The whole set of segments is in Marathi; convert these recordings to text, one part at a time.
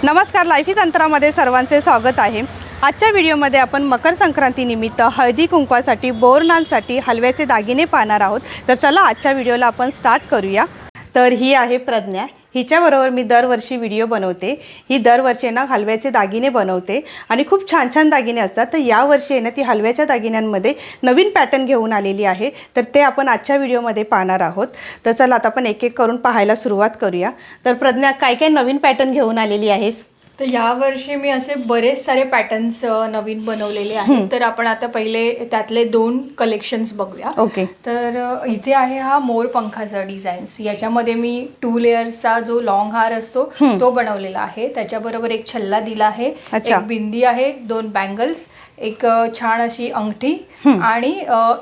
नमस्कार, लाईफी तंत्रामध्ये सर्वांचे स्वागत आहे। आजच्या व्हिडिओमध्ये आपण मकर संक्रांतीनिमित्त हळदी कुंकवासाठी बोरनांसाठी हलव्याचे दागिने पाहणार आहोत। तर चला आजच्या व्हिडिओला आपण स्टार्ट करूया। तर ही आहे प्रज्ञा, हिच्याबरोबर मी दरवर्षी व्हिडिओ बनवते। ही दरवर्षी ना हलव्याचे दागिने बनवते आणि खूप छान छान दागिने असतात। तर यावर्षी ना ती हलव्याच्या दागिन्यांमध्ये नवीन पॅटर्न घेऊन आलेली आहे। तर ते आपण आजच्या व्हिडिओमध्ये पाहणार आहोत। तर चला आता आपण एक एक करून पाहायला सुरुवात करूया। तर प्रज्ञा, काय काय नवीन पॅटर्न घेऊन आलेली आहेस? तर यावर्षी मी असे बरेच सारे पॅटर्न्स नवीन बनवलेले आहेत। तर आपण आता पहिले त्यातले 2 कलेक्शन्स बघूया। ओके। तर इथे आहे हा मोर पंखाचा डिझाईन्स। याच्यामध्ये मी 2 लेअर्सचा जो लॉंग हार असतो तो बनवलेला आहे। त्याच्याबरोबर एक छल्ला दिला आहे, एक बिंदी आहे, 2 बँगल्स, एक छान अशी अंगठी आणि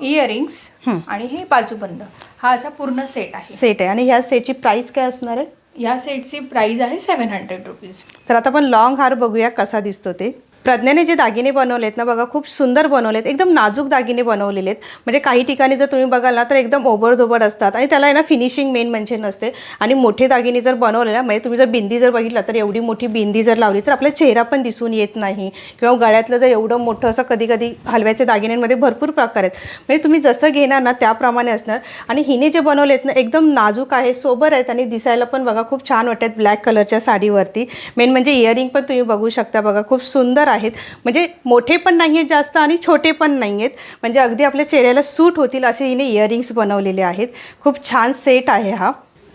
इयरिंग्स आणि हे बाजूबंद। हा असा पूर्ण सेट आहे आणि ह्या सेटची प्राइस काय असणार आहे? या सेटची प्राइस आहे 700 रुपीज। तर आता आपण लॉंग हार बघूया कसा दिसतो ते। प्रज्ञाने जे दागिने बनवलेत ना बघा, खूप सुंदर बनवलेत, एकदम नाजूक दागिने बनवलेले आहेत। म्हणजे काही ठिकाणी जर तुम्ही बघाल ना तर एकदम ओबडधोबड असतात आणि त्याला आहे ना फिनिशिंग मेन म्हणजे नसते। आणि मोठे दागिने जर बनवले ना, म्हणजे तुम्ही जर बिंदी जर बघितला तर एवढी मोठी बिंदी जर लावली तर आपला चेहरा पण दिसून येत नाही, किंवा गळ्यातलं जर एवढं मोठं असं कधी कधी हलव्याचे दागिन्यांमध्ये भरपूर प्रकार आहेत। म्हणजे तुम्ही जसं घेणार ना त्याप्रमाणे असणार। आणि हिने जे बनवलेत ना एकदम नाजूक आहे, सोबर आहेत आणि दिसायला पण बघा खूप छान वाटतात ब्लॅक कलरच्या साडीवरती। मेन म्हणजे इयरिंग पण तुम्ही बघू शकता बघा, खूप सुंदर आहेत। म्हणजे मोठे पण नाही आहेत जास्त आणि छोटे पण नाही आहेत, म्हणजे अगदी आपल्या चेहऱ्याला सूट होतील असे हिने इयरिंग्स बनवलेले आहेत। खूप छान सेट आहे हा।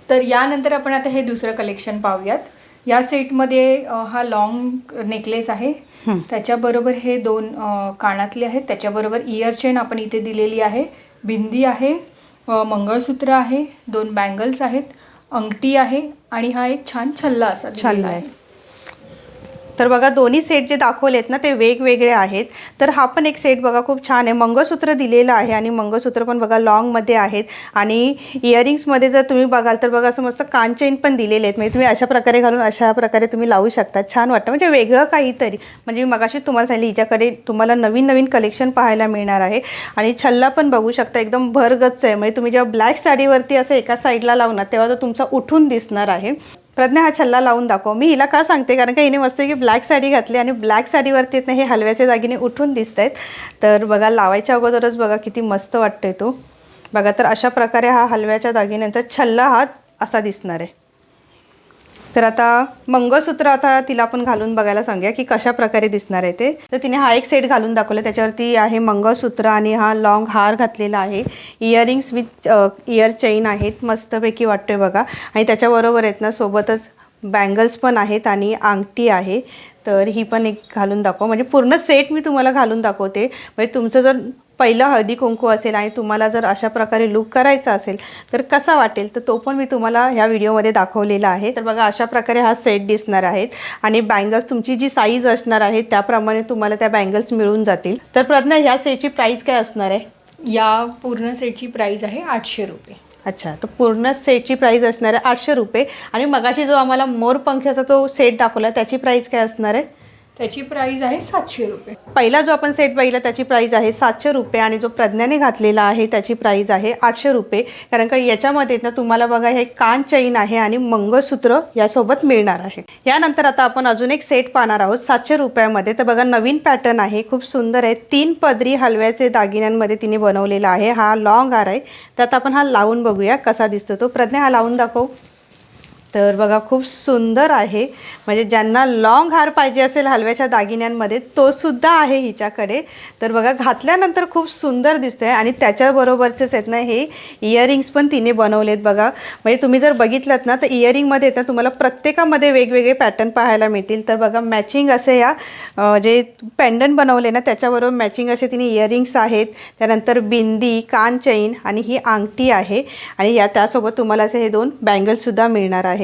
तर यानंतर आपण आता हे दुसरं कलेक्शन पाहूयात। या सेटमध्ये हा लॉंग नेकलेस आहे, त्याच्याबरोबर हे 2 कानातले आहेत, त्याच्याबरोबर इयर चेन आपण इथे दिलेली आहे, बिंदी आहे, मंगळसूत्र आहे, 2 बँगल्स आहेत, अंगठी आहे आणि हा एक छान छल्ला असा दिलेला आहे। तर बघा दोन्ही सेट जे दाखवलेत ना ते वेगवेगळे आहेत। तर हा पण एक सेट बघा खूप छान आहे, मंगळसूत्र दिलेलं आहे आणि मंगळसूत्र पण बघा लॉंगमध्ये आहेत। आणि इयरिंग्समध्ये जर तुम्ही बघाल तर बघा असं मस्त कान चेन पण दिलेले आहेत, म्हणजे तुम्ही अशा प्रकारे घालून अशा प्रकारे तुम्ही लावू शकता, छान वाटतं, म्हणजे वेगळं काहीतरी। म्हणजे मी मगाशी तुम्हाला सांगितलं हिच्याकडे तुम्हाला नवीन नवीन कलेक्शन पाहायला मिळणार आहे। आणि छल्ला पण बघू शकता एकदम भरगच्च आहे, म्हणजे तुम्ही जेव्हा ब्लॅक साडीवरती असं एका साईडला लावणार तेव्हा तो तुमचा उठून दिसणार आहे। प्रज्ञा, हा छल्ला लावून दाखव। मी हिला का सांगते कारण का हिने मस्त की ब्लॅक साडी घातली आणि ब्लॅक साडीवरती ना हे हलव्याचे दागिने उठून दिसत आहेत। तर बघा लावायच्या अगोदरच बघा किती मस्त वाटतोय तो बघा। तर अशा प्रकारे हा हलव्याच्या दागिन्यांचा छल्ला हा असा दिसणार आहे। तर आता मंगळसूत्र आता तिला आपण घालून बघायला सांगूया की कशा प्रकारे दिसणार आहे ते। तर तिने हा एक सेट घालून दाखवला, त्याच्यावरती आहे मंगळसूत्र आणि हा लॉंग हार घातलेला आहे, इयरिंग्स विथ इयर चेन आहेत, मस्तपैकी वाटतोय बघा। आणि त्याच्याबरोबर आहेत ना सोबतच बँगल्स पण आहेत आणि अंगठी आहे। तर ही पण एक घालून दाखव, म्हणजे पूर्ण सेट मी तुम्हाला घालून दाखवते। म्हणजे तुमचं जर पहिलं हळदी कुंकू असेल आणि तुम्हाला जर अशा प्रकारे लुक करायचा असेल तर कसा वाटेल तर तो पण मी तुम्हाला ह्या व्हिडिओमध्ये दाखवलेला आहे। तर बघा अशा प्रकारे हा सेट दिसणार आहेत आणि बँगल्स तुमची जी साईज असणार आहे त्याप्रमाणे तुम्हाला त्या बँगल्स मिळून जातील। तर प्रज्ञा, ह्या सेटची प्राइस काय असणार आहे? या पूर्ण सेटची प्राइस आहे 800 रुपये। अच्छा, तर पूर्ण सेटची प्राइस असणार आहे 800 रुपये। आणि मगाशी जो आम्हाला मोरपंखाचा तो सेट दाखवला त्याची प्राइस काय असणार आहे? त्याची प्राइस आहे 700 रुपये। पहिला जो आपण सेट बघितला त्याची प्राइस आहे 700 रुपये आणि जो प्रज्ञाने घातलेला आहे त्याची प्राइस आहे 800 रुपये। कारण का याच्यामध्ये ना तुम्हाला बघा हे कान चैन आहे आणि मंगळसूत्र यासोबत मिळणार आहे। यानंतर आता आपण अजून एक सेट पाहणार आहोत 700 रुपयामध्ये। तर बघा नवीन पॅटर्न आहे, खूप सुंदर आहे, 3 पदरी हलव्याचे दागिन्यांमध्ये तिने बनवलेला आहे। हा लॉंग हार आहे, त्यात आपण हा लावून बघूया कसा दिसतो तो। प्रज्ञा, हा लावून दाखव। तर बघा खूप सुंदर आहे, म्हणजे ज्यांना लॉंग हार पाहिजे असेल हलव्याच्या दागिन्यांमध्ये तो सुद्धा आहे हिच्याकडे। तर बघा घातल्यानंतर खूप सुंदर दिसतोय आणि त्याच्याबरोबरचेच आहेत ना हे इयरिंग्स पण तिने बनवलेत बघा। म्हणजे तुम्ही जर बघितलात ना तर इयरिंगमध्ये ना तुम्हाला प्रत्येकामध्ये वेगवेगळे पॅटर्न पाहायला मिळतील। तर बघा मॅचिंग असे या जे पेंडंट बनवले ना त्याच्याबरोबर मॅचिंग असे तिने इयरिंग्स आहेत, त्यानंतर बिंदी, कान चैन आणि ही अंगठी आहे आणि त्यासोबत तुम्हाला असे हे 2 बँगल्ससुद्धा मिळणार आहे।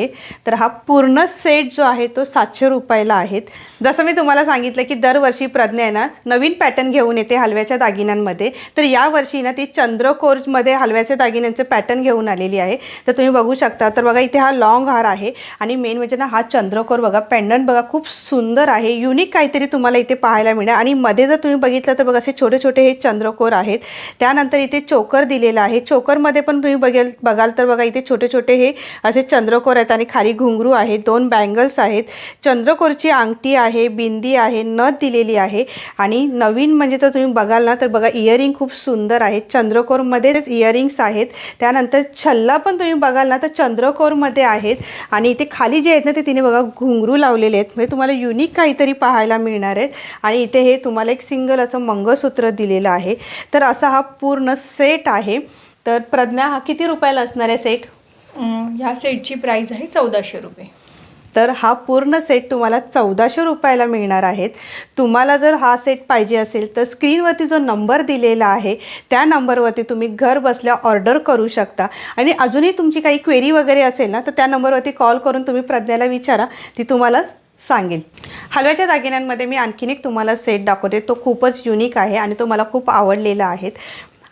तर हा पूर्ण सेट जो आहे तो 700 रुपयाला आहेत। जसं मी तुम्हाला सांगितलं की दरवर्षी प्रज्ञा आहे ना नवीन पॅटर्न घेऊन येते हलव्याच्या दागिन्यांमध्ये। तर यावर्षी ना ती चंद्रकोरमध्ये हलव्याच्या दागिन्यांचे पॅटर्न घेऊन आलेली आहे। तर तुम्ही बघू शकता। तर बघा इथे हा लॉंग हार आहे आणि मेन म्हणजे ना हा चंद्रकोर बघा, पेंडंट बघा खूप सुंदर आहे, युनिक काहीतरी तुम्हाला इथे पाहायला मिळणार। आणि मध्ये जर तुम्ही बघितलं तर बघा असे छोटे छोटे हे चंद्रकोर आहेत। त्यानंतर इथे चोकर दिलेला आहे, चोकरमध्ये पण तुम्ही बघाल तर बघा इथे छोटे छोटे हे असे चंद्रकोर आहेत नथ आणि खाली घुंगरू आहे, 2 बँगल्स आहेत, चंद्रकोरची अंगठी आहे, बिंदी आहे, नथ दिलेली आहे. आणि नवीन म्हणजे तर तुम्ही बघाल ना तर बघा इयरिंग खूप सुंदर आहे, चंद्रकोरमध्येच इयरिंग्स आहेत. त्यानंतर छल्ला पण तुम्ही बघाल ना तर चंद्रकोरमध्ये आहेत. आणि इथे खाली जे आहेत ना ते तिने बघा घुंगरू लावलेले आहेत, म्हणजे तुम्हाला युनिक काहीतरी पाहायला मिळणार आहेत. आणि इथे हे तुम्हाला एक सिंगल असं मंगळसूत्र दिलेलं आहे. तर असा हा पूर्ण सेट आहे. तर प्रज्ञा, हा किती रुपयाला असणार आहे सेट? ह्या सेटची प्राइस आहे 1400 रुपये. तर हा पूर्ण सेट तुम्हाला 1400 रुपयाला मिळणार आहेत. तुम्हाला जर हा सेट पाहिजे असेल तर स्क्रीनवरती जो नंबर दिलेला आहे त्या नंबरवरती तुम्ही घर बसल्या ऑर्डर करू शकता. आणि अजूनही तुमची काही क्वेरी वगैरे असेल ना तर त्या नंबरवरती कॉल करून तुम्ही प्रज्ञाला विचारा, ती तुम्हाला सांगेल. हलव्याच्या दागिन्यांमध्ये मी आणखीन एक तुम्हाला सेट दाखवते, तो खूपच युनिक आहे आणि तो मला खूप आवडलेला आहे.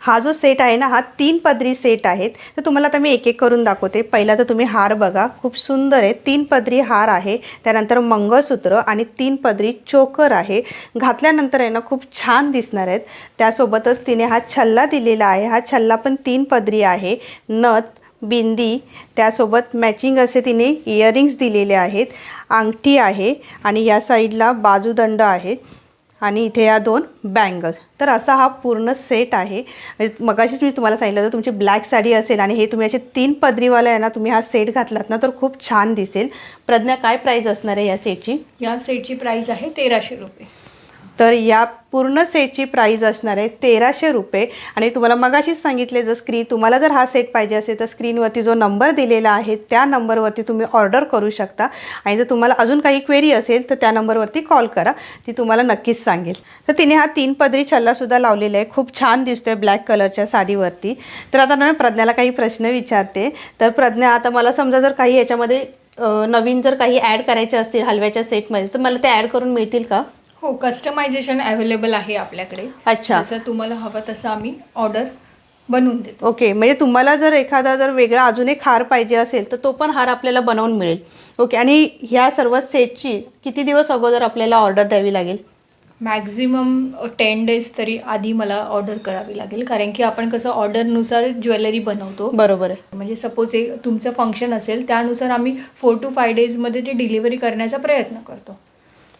हा जो सेट आहे ना हा 3 पदरी सेट आहेत. तर तुम्हाला आता मी एक एक करून दाखवते. पहिला तर तुम्ही हार बघा, खूप सुंदर आहे, 3 पदरी हार आहे. त्यानंतर मंगळसूत्र आणि 3 पदरी चोकर आहे. घातल्यानंतर आहे ना खूप छान दिसणार आहेत. त्यासोबतच तिने हा छल्ला दिलेला आहे, हा छल्ला पण 3 पदरी आहे. नथ, बिंदी, त्यासोबत मॅचिंग असे तिने इयरिंग्स दिलेले आहेत, अंगठी आहे आणि या साईडला बाजूदंड आहे आणि इथे या 2 बँगल्स. तर असा हा पूर्ण सेट आहे. मगाशीच मी तुम्हाला सांगितलं तर तुमची ब्लॅक साडी असेल आणि हे तुम्ही असे 3 पदरीवाले आहे ना तुम्ही हा सेट घातलात ना तर खूप छान दिसेल. प्रज्ञा, काय प्राईस असणार आहे या सेटची? या सेटची प्राइस आहे 1300 रुपये. तर या पूर्ण सेटची प्राईज असणार आहे 1300 रुपये. आणि तुम्हाला मगाशीच सांगितले तुम्हाला जर हा सेट पाहिजे असेल तर स्क्रीनवरती जो नंबर दिलेला आहे त्या नंबरवरती तुम्ही ऑर्डर करू शकता. आणि जर तुम्हाला अजून काही क्वेरी असेल तर त्या नंबरवरती कॉल करा, ती तुम्हाला नक्कीच सांगेल. तर तिने हा 3 पदरी छल्लासुद्धा लावलेला आहे, खूप छान दिसतोय ब्लॅक कलरच्या साडीवरती. तर आता मी प्रज्ञाला काही प्रश्न विचारते. तर प्रज्ञा, आता मला समजा जर काही याच्यामध्ये नवीन जर काही ॲड करायचे असतील हलव्याच्या सेटमध्ये तर मला ते ॲड करून मिळतील का? हो, कस्टमायझेशन अवेलेबल आहे आपल्याकडे. अच्छा. जसं तुम्हाला हवं तसं आम्ही ऑर्डर बनवून देतो. ओके, म्हणजे तुम्हाला जर एखादा जर वेगळा अजून एक हार पाहिजे असेल तर तो पण हार आपल्याला बनवून मिळेल. ओके. आणि ह्या सर्व सेटची किती दिवस अगोदर आपल्याला ऑर्डर द्यावी लागेल? मॅक्झिमम 10 डेज तरी आधी मला ऑर्डर करावी लागेल, कारण की आपण कसं ऑर्डरनुसार ज्वेलरी बनवतो. बरोबर आहे. म्हणजे सपोज तुमचं फंक्शन असेल त्यानुसार आम्ही 4 to 5 डेजमध्ये ते डिलिव्हरी करण्याचा प्रयत्न करतो.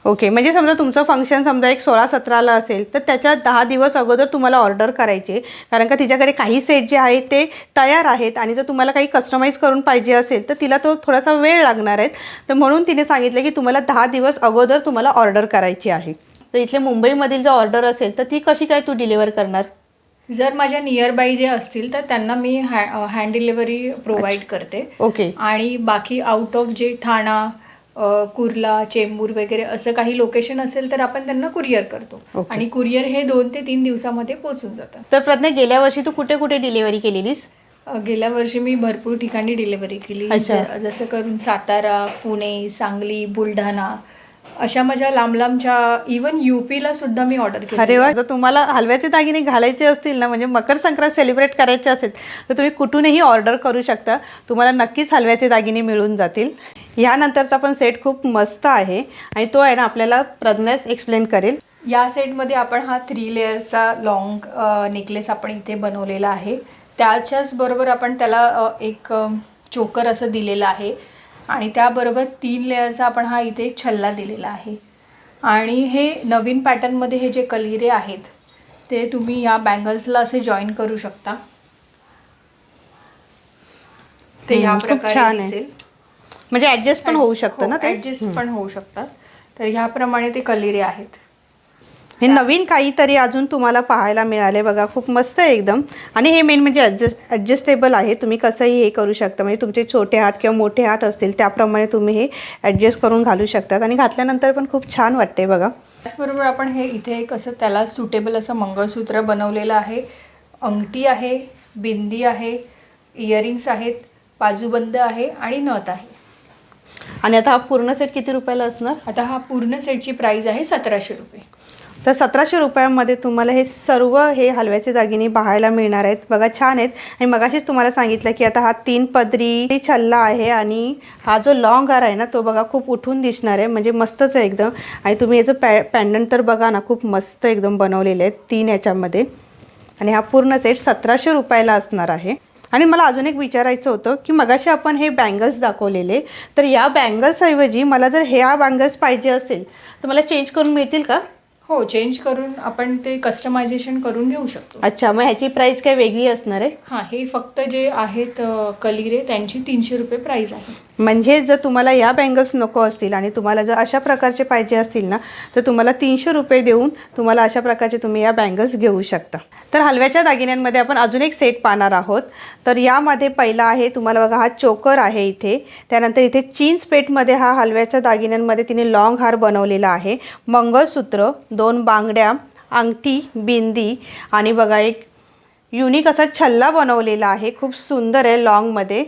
ओके, म्हणजे समजा तुमचं फंक्शन समजा एक 16-17ला असेल तर त्याच्या 10 दिवस अगोदर तुम्हाला ऑर्डर करायची, कारण का तिच्याकडे काही सेट जे आहेत ते तयार आहेत आणि जर तुम्हाला काही कस्टमाइज करून पाहिजे असेल तर तिला तो थोडासा वेळ लागणार आहे. तर म्हणून तिने सांगितलं की तुम्हाला 10 दिवस अगोदर तुम्हाला ऑर्डर करायची आहे. तर इथले मुंबईमधील जर ऑर्डर असेल तर ती कशी काय तू डिलिव्हर करणार? जर माझ्या नियर बाय जे असतील तर त्यांना मी हँड डिलिव्हरी प्रोव्हाइड करते. ओके. आणि बाकी आउट ऑफ जे ठाणा, कुर्ला, चेंबूर वगैरे असं काही लोकेशन असेल तर आपण त्यांना कुरिअर करतो. ओके. आणि कुरिअर हे 2 ते 3 दिवसामध्ये पोहोचून जातं. तर प्रज्ञा, गेल्या वर्षी तू कुठे कुठे डिलिव्हरी केलेलीस? गेल्या वर्षी मी भरपूर ठिकाणी डिलिव्हरी केली. अच्छा. जसं करून सातारा, पुणे, सांगली, बुलढाणा अशा माझ्या लांब लांबच्या, इवन UPला सुद्धा मी ऑर्डर केली. अरे वा. जर तुम्हाला हलव्याचे दागिने घालायचे असतील ना, म्हणजे मकर संक्रांत सेलिब्रेट करायचे असेल तर तुम्ही कुठूनही ऑर्डर करू शकता, तुम्हाला नक्कीच हलव्याचे दागिने मिळून जातील. ह्यानंतरचा पण सेट खूप मस्त आहे आणि तो आहे ना आपल्याला प्रज्ञाच एक्सप्लेन करेल. या सेटमध्ये आपण हा 3 लेअरचा लॉंग नेकलेस आपण इथे बनवलेला आहे. त्याच्याच बरोबर आपण त्याला एक चोकर असं दिलेलं आहे आणि त्याबरोबर 3 लेअरचा आपण हा इथे एक छल्ला दिलेला आहे. आणि हे नवीन पॅटर्नमध्ये हे जे कलिरे आहेत ते तुम्ही या बँगल्सला असे जॉईन करू शकता. ते ह्या खूप प्रकारे छान आहे. दिसेल. म्हणजे ॲडजस्ट पण होऊ शकतं ना ते? ॲडजस्ट पण होऊ शकतात. तर ह्याप्रमाणे ते कलिरे आहेत. हे नवीन काहीतरी अजून तुम्हाला पाहायला मिळाले बघा, खूप मस्त आहे एकदम. आणि हे मेन म्हणजे ॲडजस्टेबल आहे, तुम्ही कसंही हे करू शकता. म्हणजे तुमचे छोटे हात किंवा मोठे हात असतील त्याप्रमाणे तुम्ही हे ॲडजस्ट करून घालू शकतात आणि घातल्यानंतर पण खूप छान वाटते बघा. त्याचबरोबर आपण हे इथे एक असं त्याला सुटेबल असं मंगळसूत्र बनवलेलं आहे. अंगठी आहे, बिंदी आहे, इयरिंग्स आहेत, बाजूबंद आहे आणि नथ आहे. आणि आता हा पूर्ण सेट किती रुपयाला असणार? आता हा पूर्ण सेटची प्राइस आहे 1700 रुपये. तर 1700 रुपयांमध्ये तुम्हाला हे सर्व हे हलव्याचे दागिने पाहायला मिळणार आहेत बघा, छान आहेत. आणि मगाशीच तुम्हाला सांगितलं की आता हा 3 पदरी छल्ला आहे आणि हा जो लॉंग हार आहे ना तो बघा खूप उठून दिसणार आहे, म्हणजे मस्तच आहे एकदम. आणि तुम्ही याचं पॅन्डंट तर बघा ना, खूप मस्त एकदम बनवलेले आहेत 3 ह्याच्यामध्ये. आणि हा पूर्ण सेट 1700 रुपयाला असणार आहे. आणि मला अजून एक विचारायचं होतं की मगाशी आपण हे बँगल्स दाखवलेले, तर या बँगल्सऐवजी मला जर ह्या बँगल्स पाहिजे असेल तर मला चेंज करून मिळतील का? हो, चेंज करून आपण ते कस्टमायझेशन करून घेऊ शकतो. अच्छा, मग ह्याची प्राईस काय वेगळी असणार आहे? हां, हे फक्त जे आहेत कलिरे त्यांची 300 रुपये प्राईस आहे. म्हणजे जर तुम्हाला या बँगल्स नको असतील आणि तुम्हाला जर अशा प्रकारचे पाहिजे असतील ना, तर तुम्हाला 300 रुपये देऊन तुम्हाला अशा प्रकारचे तुम्ही या बँगल्स घेऊ शकता. तर हलव्याच्या दागिन्यांमध्ये आपण अजून एक सेट पाहणार आहोत. तर यामध्ये पहिला आहे तुम्हाला बघा, हा चोकर आहे इथे. त्यानंतर इथे चीन्स पेठमध्ये हा हलव्याच्या दागिन्यांमध्ये तिने लॉंग हार बनवलेला आहे, मंगळसूत्र, 2 बांगड्या, अंगठी, बिंदी आणि बघा एक युनिक असा छल्ला बनवलेला आहे, खूप सुंदर आहे. लॉंगमध्ये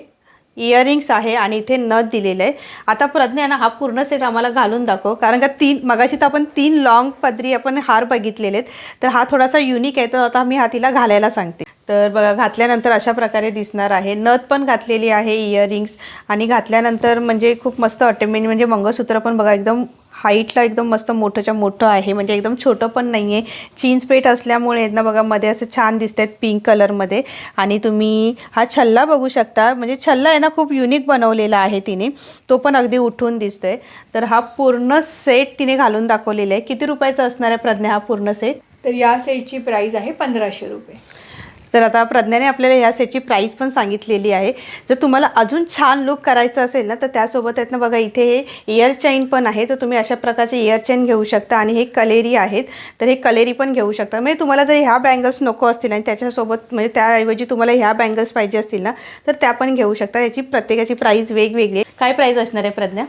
इयरिंग्स आहे आणि इथे नथ दिलेलं आहे. आता प्रज्ञा ना, हा पूर्ण सेट आम्हाला घालून दाखव, कारण का मगाशी तर आपण 3 लॉंग पदरी आपण हार बघितलेले आहेत, तर हा थोडासा युनिक आहे. तर आता मी हा तिला घालायला सांगते. तर बघा, घातल्यानंतर अशा प्रकारे दिसणार आहे. नथ पण घातलेली आहे, इयरिंग्स, आणि घातल्यानंतर म्हणजे खूप मस्त वाटते. म्हणजे मंगळसूत्र पण बघा एकदम हाईटला एकदम मस्त मोठंच्या मोठं आहे, म्हणजे एकदम छोटं पण नाही आहे. चीन्स पेठ असल्यामुळे ना बघा, मध्ये असं छान दिसत आहेत पिंक कलरमध्ये. आणि तुम्ही हा छल्ला बघू शकता, म्हणजे छल्ला आहे ना खूप युनिक बनवलेला आहे तिने, तो पण अगदी उठून दिसतोय. तर हा पूर्ण सेट तिने घालून दाखवलेला आहे. किती रुपयाचा असणार आहे प्रज्ञा हा पूर्ण सेट? तर या सेटची प्राईस आहे 1500 रुपये. तर आता प्रज्ञाने आपल्याला या सेटची प्राईस पण सांगितलेली आहे. जर तुम्हाला अजून छान लुक करायचं असेल ना, तर त्यासोबत आहेत ना बघा, इथे हे इयर चेन पण आहे. तर तुम्ही अशा प्रकारचे इयर चेन घेऊ शकता. आणि हे कलेरी आहेत, तर हे कलेरी पण घेऊ शकता. म्हणजे तुम्हाला जर ह्या बँगल्स नको असतील आणि त्याच्यासोबत म्हणजे त्याऐवजी तुम्हाला ह्या बँगल्स पाहिजे असतील ना, तर त्या पण घेऊ शकता. याची प्रत्येकाची प्राईस वेगवेगळी. काय प्राईस असणार आहे प्रज्ञा?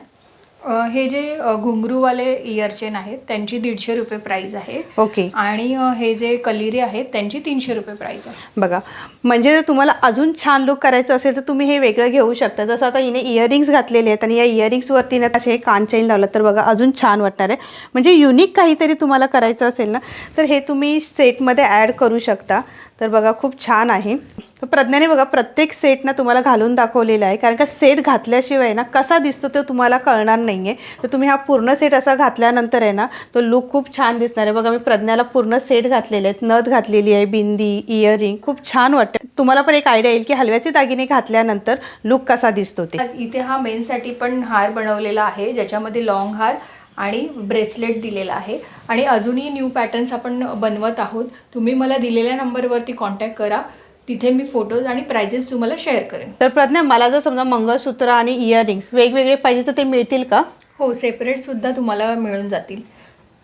हे जे घुंगरूवाले इयर चेन आहेत त्यांची 150 रुपये प्राईस आहे. ओके. आणि हे जे कलिरे आहेत त्यांची 300 रुपये प्राईस आहे. बघा, म्हणजे जर तुम्हाला अजून छान लुक करायचं असेल तर तुम्ही हे वेगळं घेऊ शकता. जसं आता हिने इयरिंग्स घातलेले आहेत आणि या इयरिंग्सवरती ना असे कान चेन लावलं तर बघा अजून छान वाटणार आहे. म्हणजे युनिक काहीतरी तुम्हाला करायचं असेल ना, तर हे तुम्ही सेटमध्ये ॲड करू शकता. तर बघा, खूप छान आहे. तर प्रज्ञाने बघा प्रत्येक सेट ना तुम्हाला घालून दाखवलेला आहे, कारण का सेट घातल्याशिवाय ना कसा दिसतो ते तुम्हाला कळणार नाही आहे. तर तुम्ही हा पूर्ण सेट असा घातल्यानंतर आहे ना, तो लुक खूप छान दिसणार आहे. बघा, मी प्रज्ञाला पूर्ण सेट घातलेले आहेत, नथ घातलेली आहे, बिंदी, इयरिंग, खूप छान वाटतं. तुम्हाला पण एक आयडिया येईल की हलव्याचे दागिने घातल्यानंतर लुक कसा दिसतो ते. इथे हा मेनसाठी पण हार बनवलेला आहे, ज्याच्यामध्ये लॉंग हार आणि ब्रेसलेट दिलेला आहे. आणि अजूनही न्यू पॅटर्न्स आपण बनवत आहोत. तुम्ही मला दिलेल्या नंबरवरती कॉन्टॅक्ट करा, तिथे मी फोटोज आणि प्राइजेस तुम्हाला शेअर करेन. तर प्रज्ञा, मला जर समजा मंगळसूत्र आणि इयरिंग्स वेगवेगळे पाहिजे तर ते मिळतील का? हो, सेपरेटसुद्धा तुम्हाला मिळून जातील.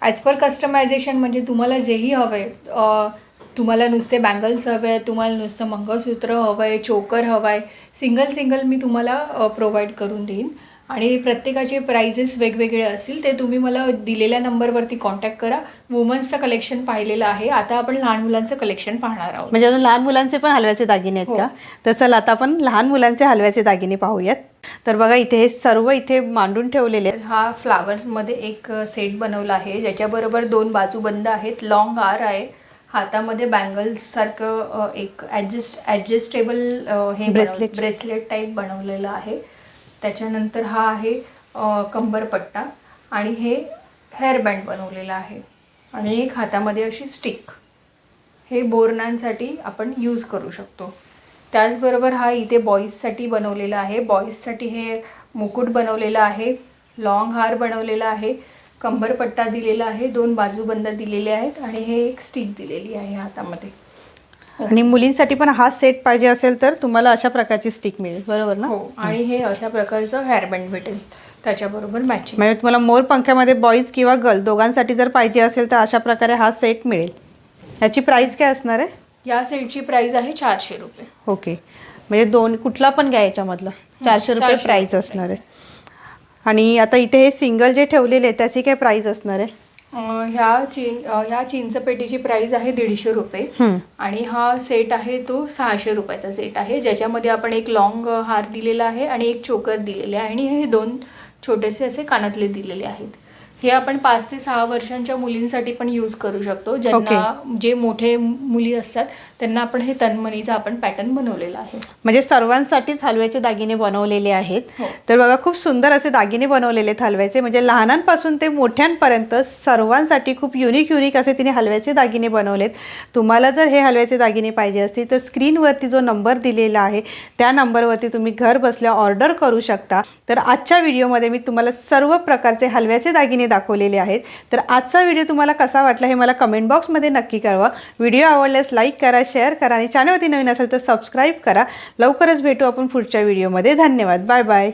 ॲज पर कस्टमायझेशन, म्हणजे तुम्हाला जेही हवं आहे, तुम्हाला नुसते बँगल्स हवे आहेत, तुम्हाला नुसतं मंगळसूत्र हवं आहे, चोकर हवं आहे, सिंगल मी तुम्हाला प्रोव्हाइड करून देईन. आणि प्रत्येकाचे प्राइजेस वेगवेगळे असतील, ते तुम्ही मला दिलेल्या नंबरवरती कॉन्टॅक्ट करा. वुमन्सचं कलेक्शन पाहिलेलं आहे, आता आपण लहान मुलांचं कलेक्शन पाहणार आहोत. म्हणजे अजून लहान मुलांचे पण हलव्याचे दागिने आहेत का? तर चला आता आपण लहान मुलांचे हलव्याचे दागिने पाहूयात. तर बघा, इथे हे सर्व इथे मांडून ठेवलेले आहेत. हा फ्लावर्समध्ये एक सेट बनवला आहे, ज्याच्याबरोबर 2 बाजूबंद आहेत, लॉंग हार आहे, हातामध्ये बँगल्स सारखं एक ॲडजस्टेबल हे ब्रेसलेट टाईप बनवलेलं आहे. त्याच्यानंतर हा आहे कंबरपट्टा आणि हे हेअरबँड बनवलेला आहे. आणि एक हातामध्ये अशी स्टिक, हे बोरणांसाठी आपण यूज करू शकतो. त्याचबरोबर हा इथे बॉईजसाठी बनवलेला आहे. बॉईजसाठी हे मुकुट बनवलेला आहे, लॉंग हार बनवलेला आहे, कंबरपट्टा दिलेला आहे, 2 बाजूबंद दिलेले आहेत आणि हे एक स्टिक दिलेली आहे हातामध्ये. आणि मुलींसाठी पण हा सेट पाहिजे असेल तर तुम्हाला अशा प्रकारची स्टिक मिळेल, बरोबर ना? हो, आणि हे अशा प्रकारचं हेअरबँड भेटेल त्याच्याबरोबर मॅचिंग. म्हणजे तुम्हाला मोर पंख्यामध्ये बॉईज किंवा गर्ल दोघांसाठी जर पाहिजे असेल तर अशा प्रकारे हा सेट मिळेल. याची प्राईस काय असणार आहे? या सेटची प्राईस आहे 400 रुपये. ओके, म्हणजे कुठला पण घ्या याच्यामधला 400 रुपये प्राईस असणार आहे. आणि आता इथे हे सिंगल जे ठेवलेले आहे त्याची काय प्राईस असणार आहे? ह्या चिंचपेटीची प्राईस आहे 150 रुपये. आणि हा सेट आहे तो 600 रुपयाचा सेट आहे, ज्याच्यामध्ये आपण एक लॉंग हार दिलेला आहे आणि एक चोकर दिलेले आहे आणि हे 2 छोटेसे असे कानातले दिलेले आहेत. हे आपण 5 ते 6 वर्षांच्या मुलींसाठी पण यूज करू शकतो. ज्यांना जे मोठे मुली असतात त्यांना आपण हे तन्मणीचा आपण पॅटर्न बनवलेला आहे. म्हणजे सर्वांसाठीच हलव्याचे दागिने बनवलेले आहेत. हो. तर बघा खूप सुंदर असे दागिने बनवलेले आहेत हलव्याचे, म्हणजे लहानांपासून ते मोठ्यांपर्यंत सर्वांसाठी खूप युनिक असे तिने हलव्याचे दागिने बनवलेत. तुम्हाला जर हे हलव्याचे दागिने पाहिजे असतील तर स्क्रीनवरती जो नंबर दिलेला आहे त्या नंबरवरती तुम्ही घर बसल्या ऑर्डर करू शकता. तर आजच्या व्हिडिओमध्ये मी तुम्हाला सर्व प्रकारचे हलव्याचे दागिने दाखवलेले आहेत. तर आजचा व्हिडिओ तुम्हाला कसा वाटला हे मला कमेंट बॉक्समध्ये नक्की कळवा. व्हिडिओ आवडल्यास लाईक करा, शेअर करा आणि चॅनलवरती नवीन असेल तर सबस्क्राईब करा. लवकरच भेटू आपण पुढच्या व्हिडिओमध्ये. धन्यवाद. Bye bye.